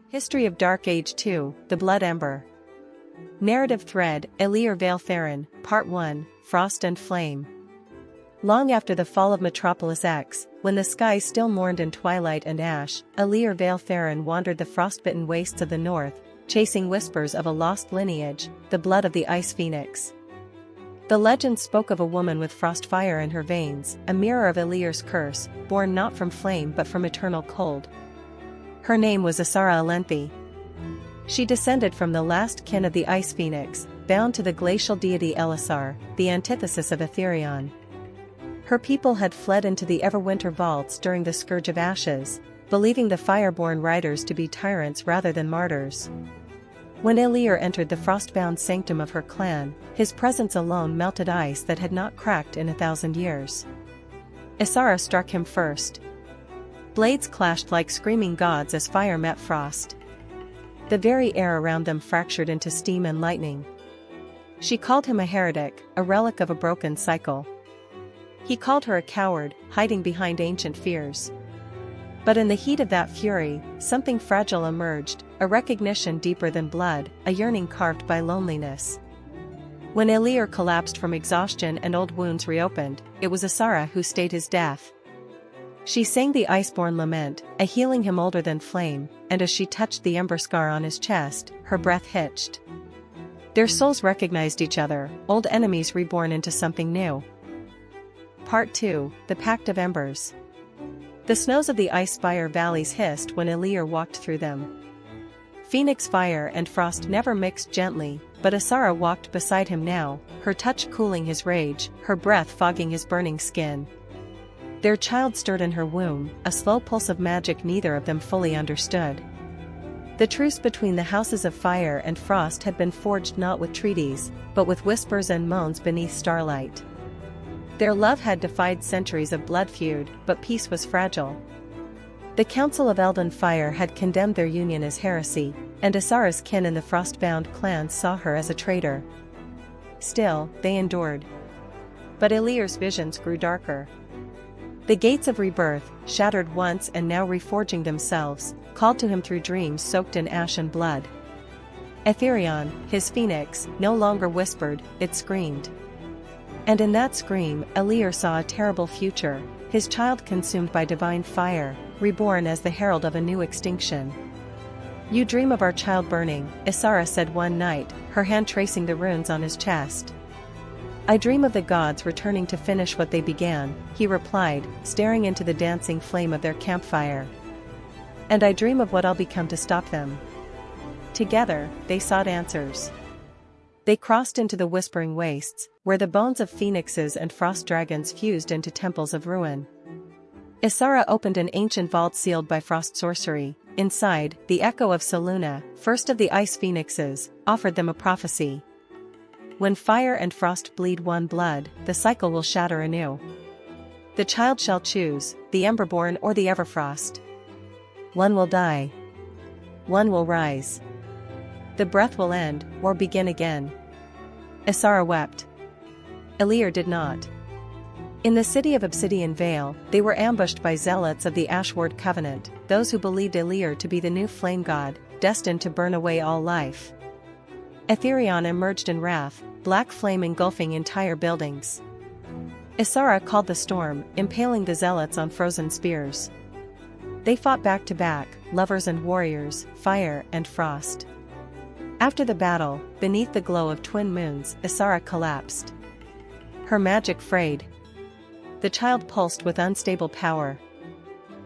History of Dark Age 2, The Blood Ember. Narrative Thread, Ilior Vael'Tharyn, Part 1, Frost and Flame. Long after the fall of Metropolis X, when the sky still mourned in twilight and ash, Ilior Vael'Tharyn wandered the frostbitten wastes of the north, chasing whispers of a lost lineage, the blood of the Ice Phoenix. The legend spoke of a woman with frost fire in her veins, a mirror of Ilior's curse, born not from flame but from eternal cold. Her name was Ysara Elenthae. She descended from the last kin of the Ice Phoenix, bound to the glacial deity Elisar, the antithesis of Aetheryon. Her people had fled into the Everwinter vaults during the Scourge of Ashes, believing the fireborn riders to be tyrants rather than martyrs. When Ilior entered the frostbound sanctum of her clan, his presence alone melted ice that had not cracked in 1,000 years. Ysara struck him first. Blades clashed like screaming gods as fire met frost. The very air around them fractured into steam and lightning. She called him a heretic, a relic of a broken cycle. He called her a coward, hiding behind ancient fears. But in the heat of that fury, something fragile emerged, a recognition deeper than blood, a yearning carved by loneliness. When Ilior collapsed from exhaustion and old wounds reopened, it was Ysara who stayed his death. She sang the iceborn lament, a healing him older than flame, and as she touched the ember scar on his chest, her breath hitched. Their souls recognized each other, old enemies reborn into something new. Part 2, The Pact of Embers. The snows of the ice spire valleys hissed when Ilior walked through them. Phoenix fire and frost never mixed gently, but Ysara walked beside him now, her touch cooling his rage, her breath fogging his burning skin. Their child stirred in her womb, a slow pulse of magic neither of them fully understood. The truce between the houses of fire and frost had been forged not with treaties, but with whispers and moans beneath starlight. Their love had defied centuries of blood feud, but peace was fragile. The Council of Elden Fire had condemned their union as heresy, and Ysara's kin in the Frostbound Clans saw her as a traitor. Still, they endured. But Ilior's visions grew darker. The gates of rebirth, shattered once and now reforging themselves, called to him through dreams soaked in ash and blood. Aetheryon, his phoenix, no longer whispered, it screamed. And in that scream, Ilior saw a terrible future, his child consumed by divine fire, reborn as the herald of a new extinction. "You dream of our child burning," Ysara said one night, her hand tracing the runes on his chest. "I dream of the gods returning to finish what they began," he replied, staring into the dancing flame of their campfire. "And I dream of what I'll become to stop them." Together, they sought answers. They crossed into the whispering wastes, where the bones of phoenixes and frost dragons fused into temples of ruin. Ysara opened an ancient vault sealed by frost sorcery. Inside, the echo of Selûne, first of the ice phoenixes, offered them a prophecy. When fire and frost bleed one blood, the cycle will shatter anew. The child shall choose, the Emberborn or the Everfrost. One will die. One will rise. The breath will end, or begin again. Ysara wept. Ilior did not. In the city of Obsidian Vale, they were ambushed by zealots of the Ashward Covenant, those who believed Ilior to be the new flame god, destined to burn away all life. Aetheryon emerged in wrath, black flame engulfing entire buildings. Ysara called the storm, impaling the zealots on frozen spears. They fought back to back, lovers and warriors, fire and frost. After the battle, beneath the glow of twin moons, Ysara collapsed. Her magic frayed. The child pulsed with unstable power.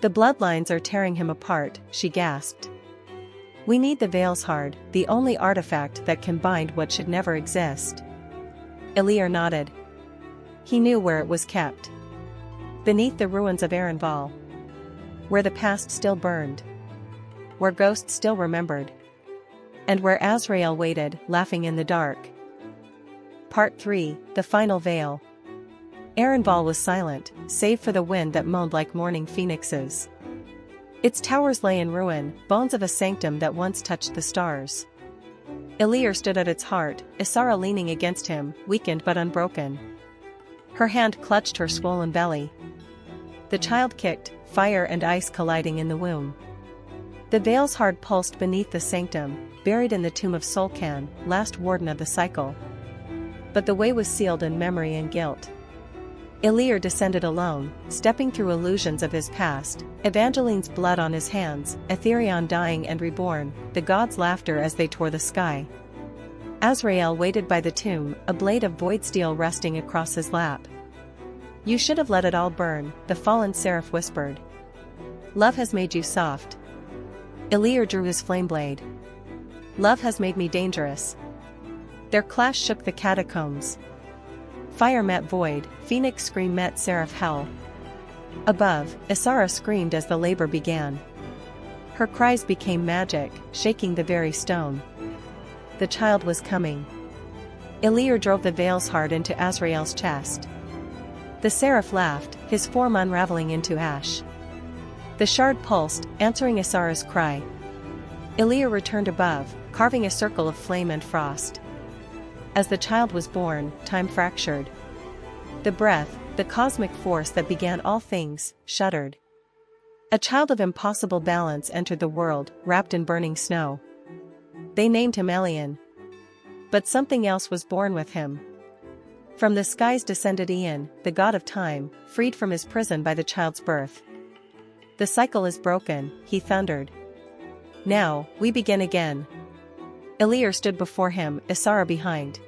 "The bloodlines are tearing him apart," she gasped. "We need the Vael'Thard, the only artifact that can bind what should never exist." Ilior nodded. He knew where it was kept. Beneath the ruins of Erenval. Where the past still burned. Where ghosts still remembered. And where Azrael waited, laughing in the dark. Part 3, The Final Veil. Erenval was silent, save for the wind that moaned like mourning phoenixes. Its towers lay in ruin, bones of a sanctum that once touched the stars. Ilior stood at its heart, Ysara leaning against him, weakened but unbroken. Her hand clutched her swollen belly. The child kicked, fire and ice colliding in the womb. The veil's heart pulsed beneath the sanctum, buried in the tomb of Solcan, last warden of the cycle. But the way was sealed in memory and guilt. Ilior descended alone, stepping through illusions of his past, Evangeline's blood on his hands, Aetheryon dying and reborn, the gods' laughter as they tore the sky. Azrael waited by the tomb, a blade of void steel resting across his lap. "You should have let it all burn," the fallen seraph whispered. "Love has made you soft." Ilior drew his flame blade. "Love has made me dangerous." Their clash shook the catacombs. Fire met void, phoenix scream met seraph hell. Above, Ysara screamed as the labor began. Her cries became magic, shaking the very stone. The child was coming. Ilior drove the veil's heart into Azrael's chest. The seraph laughed, his form unraveling into ash. The shard pulsed, answering Ysara's cry. Ilior returned above, carving a circle of flame and frost. As the child was born, time fractured. The breath, the cosmic force that began all things, shuddered. A child of impossible balance entered the world, wrapped in burning snow. They named him Elenthae. But something else was born with him. From the skies descended Ian, the god of time, freed from his prison by the child's birth. "The cycle is broken," he thundered. "Now, we begin again." Ilior stood before him, Ysara behind.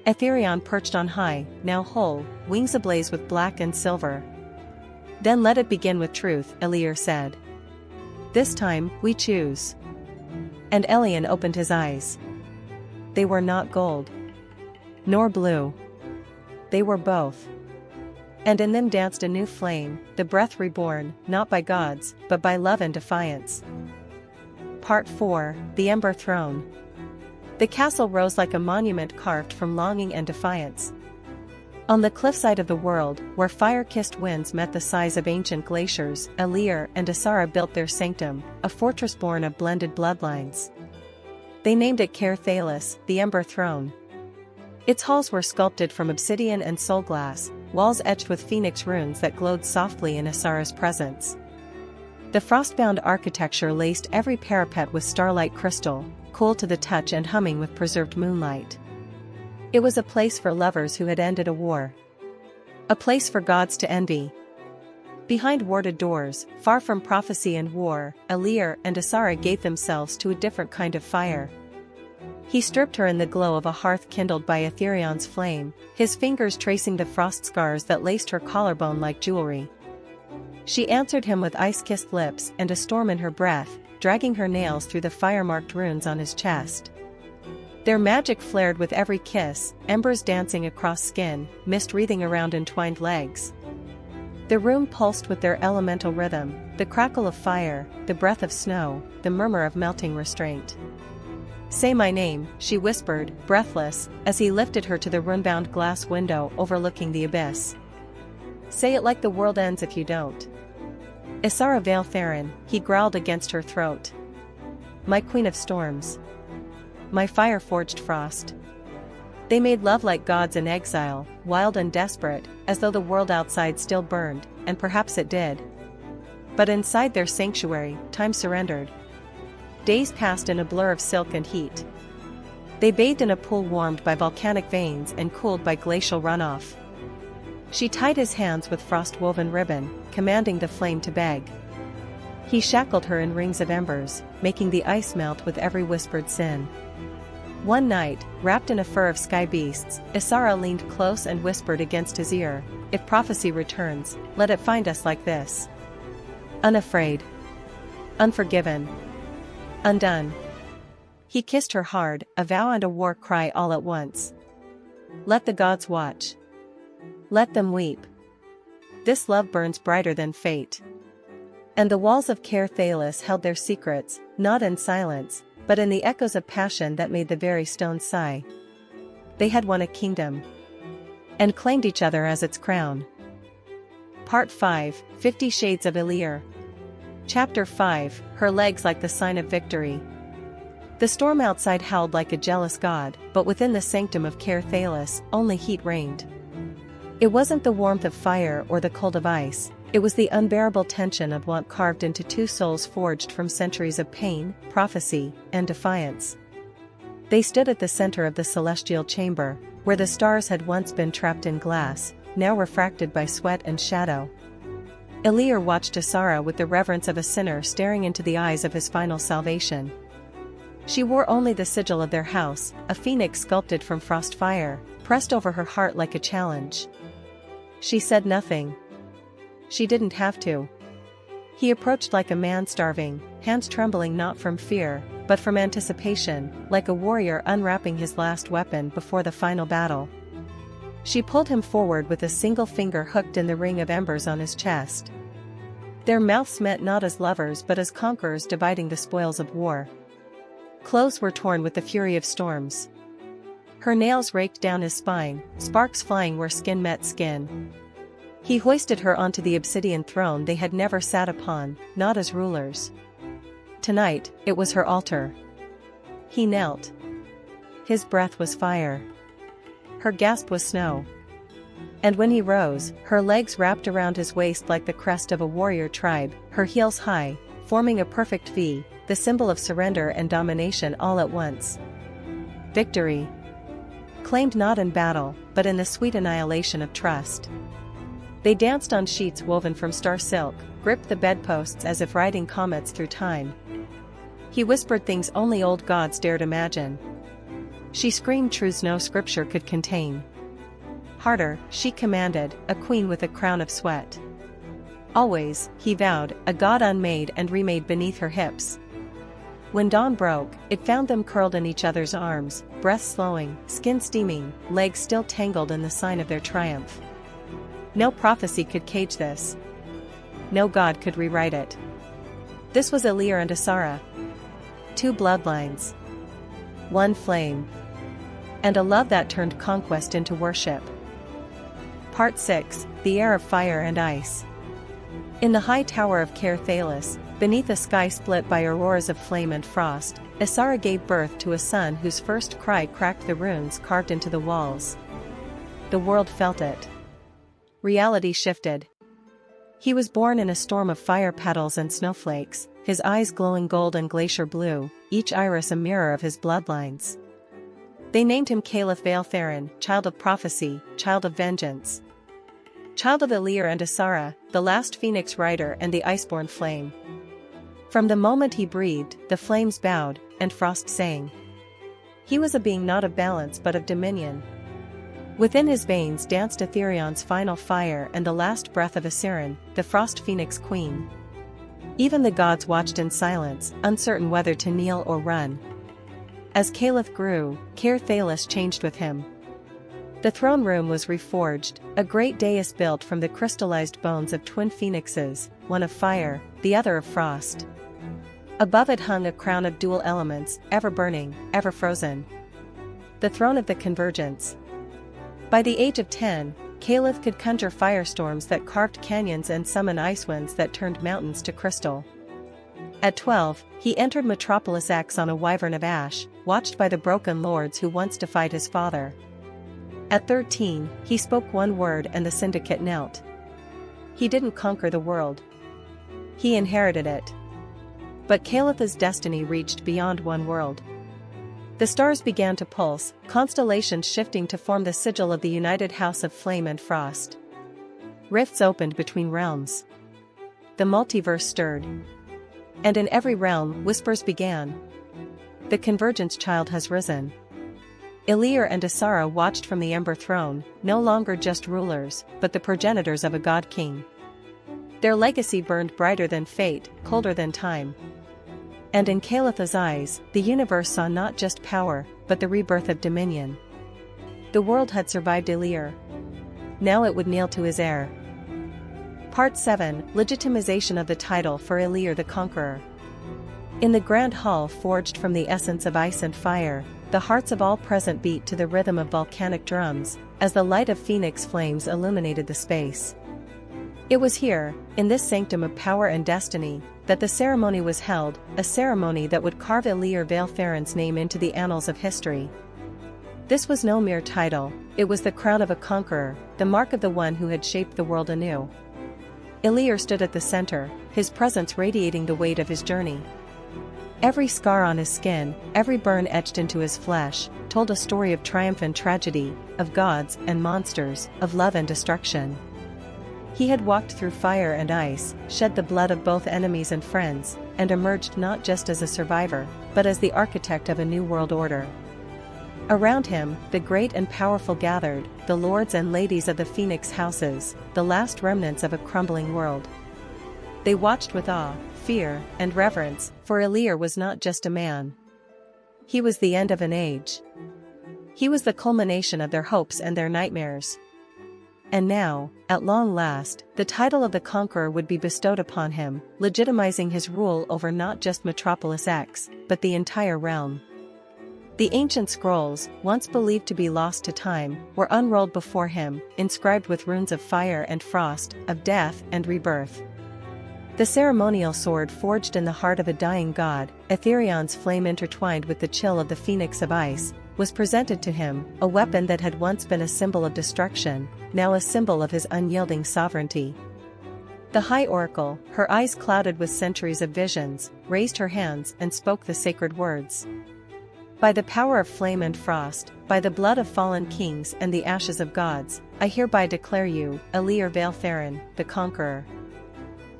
Aetheryon perched on high, now whole, wings ablaze with black and silver. "Then let it begin with truth," Ilior said. "This time, we choose." And Elenthae opened his eyes. They were not gold. Nor blue. They were both. And in them danced a new flame, the breath reborn, not by gods, but by love and defiance. Part 4, The Ember Throne. The castle rose like a monument carved from longing and defiance. On the cliffside of the world, where fire-kissed winds met the sighs of ancient glaciers, Ilior and Ysara built their sanctum, a fortress born of blended bloodlines. They named it Caer Thalis, the Ember Throne. Its halls were sculpted from obsidian and soul glass, walls etched with phoenix runes that glowed softly in Ysara's presence. The frostbound architecture laced every parapet with starlight crystal, cool to the touch and humming with preserved moonlight. It was a place for lovers who had ended a war. A place for gods to envy. Behind warded doors, far from prophecy and war, Ilior and Ysara gave themselves to a different kind of fire. He stripped her in the glow of a hearth kindled by Aetheryon's flame, his fingers tracing the frost scars that laced her collarbone like jewelry. She answered him with ice-kissed lips and a storm in her breath, dragging her nails through the fire-marked runes on his chest. Their magic flared with every kiss, embers dancing across skin, mist wreathing around entwined legs. The room pulsed with their elemental rhythm, the crackle of fire, the breath of snow, the murmur of melting restraint. "Say my name," she whispered, breathless, as he lifted her to the rune-bound glass window overlooking the abyss. "Say it like the world ends if you don't." "Ysara Vael'Tharyn," he growled against her throat. "My queen of storms. My fire-forged frost." They made love like gods in exile, wild and desperate, as though the world outside still burned, and perhaps it did. But inside their sanctuary, time surrendered. Days passed in a blur of silk and heat. They bathed in a pool warmed by volcanic veins and cooled by glacial runoff. She tied his hands with frost-woven ribbon, commanding the flame to beg. He shackled her in rings of embers, making the ice melt with every whispered sin. One night, wrapped in a fur of sky beasts, Ysara leaned close and whispered against his ear, "If prophecy returns, let it find us like this. Unafraid. Unforgiven. Undone." He kissed her hard, a vow and a war cry all at once. "Let the gods watch. Let them weep. This love burns brighter than fate." And the walls of Caer Thalis held their secrets, not in silence, but in the echoes of passion that made the very stones sigh. They had won a kingdom. And claimed each other as its crown. Part 5, 50 Shades of Ilior. Chapter 5, Her Legs Like the Sign of Victory. The storm outside howled like a jealous god, but within the sanctum of Caer Thalis, only heat reigned. It wasn't the warmth of fire or the cold of ice, It was the unbearable tension of want carved into two souls forged from centuries of pain, prophecy, and defiance. They stood at the center of the celestial chamber, where the stars had once been trapped in glass, now refracted by sweat and shadow. Ilior watched Ysara with the reverence of a sinner staring into the eyes of his final salvation. She wore only the sigil of their house, a phoenix sculpted from frost fire, pressed over her heart like a challenge. She said nothing. She didn't have to. He approached like a man starving, hands trembling not from fear, but from anticipation, like a warrior unwrapping his last weapon before the final battle. She pulled him forward with a single finger hooked in the ring of embers on his chest. Their mouths met not as lovers but as conquerors dividing the spoils of war. Clothes were torn with the fury of storms. Her nails raked down his spine, sparks flying where skin met skin. He hoisted her onto the obsidian throne they had never sat upon, not as rulers. Tonight, it was her altar. He knelt. His breath was fire. Her gasp was snow. And when he rose, her legs wrapped around his waist like the crest of a warrior tribe, her heels high, forming a perfect V, the symbol of surrender and domination all at once. Victory. Claimed not in battle, but in the sweet annihilation of trust. They danced on sheets woven from star silk, gripped the bedposts as if riding comets through time. He whispered things only old gods dared imagine. She screamed truths no scripture could contain. Harder, she commanded, a queen with a crown of sweat. Always, he vowed, a god unmade and remade beneath her hips. When dawn broke, it found them curled in each other's arms, breath slowing, skin steaming, legs still tangled in the sign of their triumph. No prophecy could cage this. No god could rewrite it. This was Ilior and Ysara. Two bloodlines. One flame. And a love that turned conquest into worship. Part 6, The Heir of Fire and Ice. In the high tower of Caer Thalis, beneath a sky split by auroras of flame and frost, Ysara gave birth to a son whose first cry cracked the runes carved into the walls. The world felt it. Reality shifted. He was born in a storm of fire petals and snowflakes, his eyes glowing gold and glacier blue, each iris a mirror of his bloodlines. They named him Ilior Vael'Tharyn, child of prophecy, child of vengeance. Child of Ilior and Ysara, the last phoenix rider and the iceborn flame. From the moment he breathed, the flames bowed, and frost sang. He was a being not of balance but of dominion. Within his veins danced Aetheryon's final fire and the last breath of Ysara, the frost phoenix queen. Even the gods watched in silence, uncertain whether to kneel or run. As Caliph grew, Caer Thalis changed with him. The throne room was reforged, a great dais built from the crystallized bones of twin phoenixes, one of fire, the other of frost. Above it hung a crown of dual elements, ever burning, ever frozen. The throne of the convergence. By the age of 10, Caliph could conjure firestorms that carved canyons and summon ice winds that turned mountains to crystal. At 12, he entered Metropolis X on a wyvern of ash, watched by the broken lords who once defied his father. At 13, he spoke one word and the syndicate knelt. He didn't conquer the world. He inherited it. But Caliph's destiny reached beyond one world. The stars began to pulse, constellations shifting to form the sigil of the united house of flame and frost. Rifts opened between realms. The multiverse stirred. And in every realm, whispers began. The convergence child has risen. Ilior and Ysara watched from the Ember Throne, no longer just rulers, but the progenitors of a god-king. Their legacy burned brighter than fate, colder than time. And in Caliph's eyes, the universe saw not just power, but the rebirth of dominion. The world had survived Ilior. Now it would kneel to his heir. Part 7, Legitimization of the title for Ilior the Conqueror. In the grand hall forged from the essence of ice and fire, the hearts of all present beat to the rhythm of volcanic drums, as the light of phoenix flames illuminated the space. It was here, in this sanctum of power and destiny, that the ceremony was held, a ceremony that would carve Ilior Vael'Tharyn's name into the annals of history. This was no mere title, it was the crown of a conqueror, the mark of the one who had shaped the world anew. Ilior stood at the center, his presence radiating the weight of his journey. Every scar on his skin, every burn etched into his flesh, told a story of triumph and tragedy, of gods and monsters, of love and destruction. He had walked through fire and ice, shed the blood of both enemies and friends, and emerged not just as a survivor, but as the architect of a new world order. Around him, the great and powerful gathered, the lords and ladies of the Phoenix houses, the last remnants of a crumbling world. They watched with awe, fear, and reverence, for Ilior was not just a man. He was the end of an age. He was the culmination of their hopes and their nightmares. And now, at long last, the title of the Conqueror would be bestowed upon him, legitimizing his rule over not just Metropolis X, but the entire realm. The ancient scrolls, once believed to be lost to time, were unrolled before him, inscribed with runes of fire and frost, of death and rebirth. The ceremonial sword forged in the heart of a dying god, Aetheryon's flame intertwined with the chill of the phoenix of ice, was presented to him, a weapon that had once been a symbol of destruction, now a symbol of his unyielding sovereignty. The High Oracle, her eyes clouded with centuries of visions, raised her hands and spoke the sacred words. By the power of flame and frost, by the blood of fallen kings and the ashes of gods, I hereby declare you, Ilior Vael'Tharyn, the Conqueror.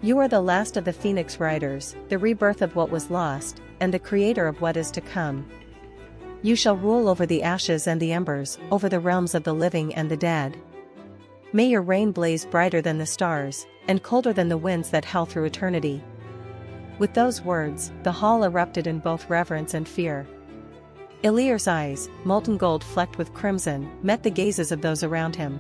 You are the last of the Phoenix Riders, the rebirth of what was lost, and the creator of what is to come. You shall rule over the ashes and the embers, over the realms of the living and the dead. May your reign blaze brighter than the stars, and colder than the winds that howl through eternity. With those words, the hall erupted in both reverence and fear. Ilior's eyes, molten gold flecked with crimson, met the gazes of those around him.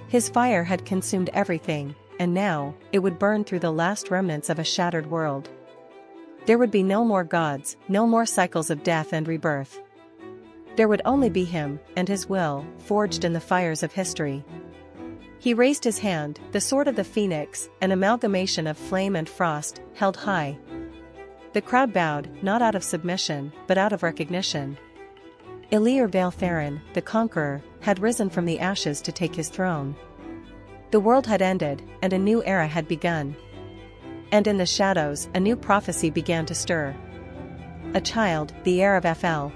His fire had consumed everything, and now, it would burn through the last remnants of a shattered world. There would be no more gods, no more cycles of death and rebirth. There would only be him, and his will, forged in the fires of history. He raised his hand, the sword of the phoenix, an amalgamation of flame and frost, held high. The crowd bowed, not out of submission, but out of recognition. Ilior Vael'Tharyn, the Conqueror, had risen from the ashes to take his throne. The world had ended, and a new era had begun. And in the shadows, a new prophecy began to stir. A child, the heir of FL,